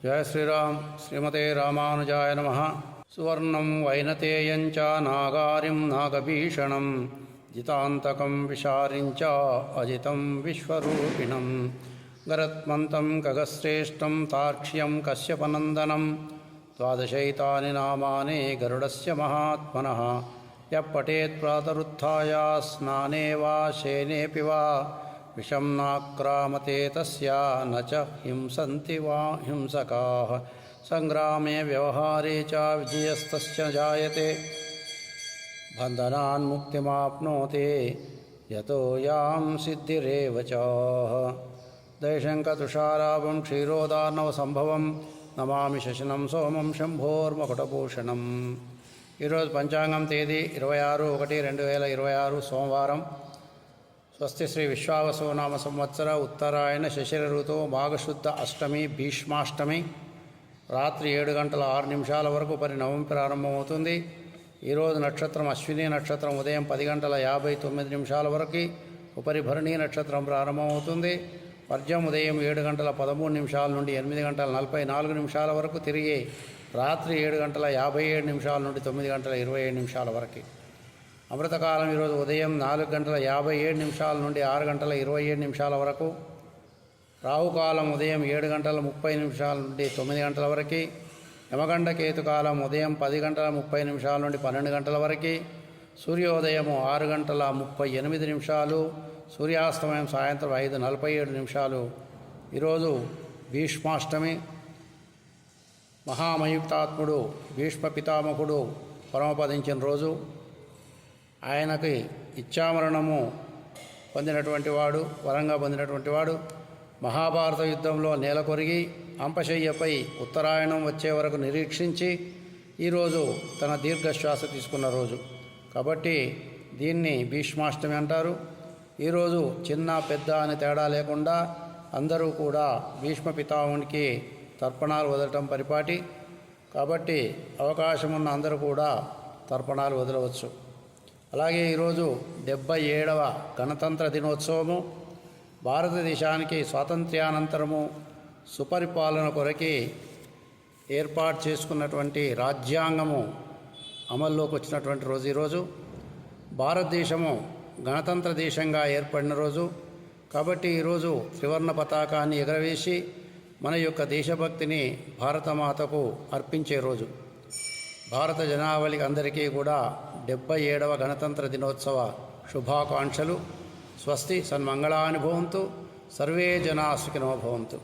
जय श्रीराम। श्रीमते रामानुजाय नमः। सुवर्णं वैनतेयं च नागारिं नागभीषणं जितान्तकं विशारिं च अजितं विश्वरूपिणं गरत्मन्तं खगश्रेष्ठं तार्क्ष्यं कश्यपनन्दनं द्वादशैतानि नामानि गरुडस्य महात्मनः यः पठेत् प्रातरुत्थाय स्नाने वा शयनेऽपि वा विषं नाक्रामते तस्य न च हिंसन्ति वा हिंसकाः संग्रामे व्यवहारे च विजयस्तस्य जायते बन्धनान् मुक्तिमाप्नोति यतो यां सिद्धिरेव च। दैशङ्कतुषाराभं क्षीरोदार्णवसम्भवं नमामि शशनं सोमं शम्भोर्मकुटभूषणं। ఈరోజు పంచాంగం తేదీ 26/1/2026 సోమవారం. స్వస్తి శ్రీ విశ్వావసునామ సంవత్సర ఉత్తరాయణ శశిర ఋతువు మాఘశుద్ధ అష్టమి భీష్మాష్టమి రాత్రి 7:06 వరకు పరిణవం ప్రారంభమవుతుంది. ఈరోజు నక్షత్రం అశ్విని నక్షత్రం ఉదయం 10:59 వరకు ఉపరి భరణి నక్షత్రం ప్రారంభమవుతుంది. వర్జం ఉదయం 7:13 నుండి 8:44 వరకు తిరిగి రాత్రి 7:57 నుండి 9:27 వరకు. అమృతకాలం ఈరోజు ఉదయం 4:57 నుండి 6:27 వరకు. రాహుకాలం ఉదయం 7:30 నుండి 9 వరకు. యమగండ కేతుకాలం ఉదయం 10:30 నుండి 12 వరకు. సూర్యోదయం 6:38, సూర్యాస్తమయం సాయంత్రం 5:47. ఈరోజు భీష్మాష్టమి. మహామయుక్తాత్ముడు భీష్మ పితామహుడు పరమపదించిన రోజు. ఆయనకి ఇచ్ఛామరణము పొందినటువంటి వాడు, వరంగా పొందినటువంటి వాడు. మహాభారత యుద్ధంలో నేలకొరిగి అంపశయ్యపై ఉత్తరాయణం వచ్చే వరకు నిరీక్షించి ఈరోజు తన దీర్ఘశ్వాస తీసుకున్న రోజు కాబట్టి దీన్ని భీష్మాష్టమి అంటారు. ఈరోజు చిన్న పెద్ద అని తేడా లేకుండా అందరూ కూడా భీష్మ పితామహునికి తర్పణాలు వదలటం పరిపాటి కాబట్టి అవకాశం ఉన్న అందరూ కూడా తర్పణాలు వదలవచ్చు. అలాగే ఈరోజు 77వ గణతంత్ర దినోత్సవము. భారతదేశానికి స్వాతంత్ర్యానంతరము సుపరిపాలన కొరకి ఏర్పాటు చేసుకున్నటువంటి రాజ్యాంగము అమల్లోకి వచ్చినటువంటి రోజు ఈరోజు. భారతదేశము గణతంత్ర దేశంగా ఏర్పడిన రోజు కాబట్టి ఈరోజు త్రివర్ణ పతాకాన్ని ఎగరవేసి మన యొక్క దేశభక్తిని భారతమాతకు అర్పించే రోజు. భారత జనావళి అందరికీ కూడా 77వ గణతంత్ర దినోత్సవ శుభాకాంక్షలు. స్వస్తి. సన్మంగళాని భవంతు. సర్వే జనా సుఖినో భవంతు.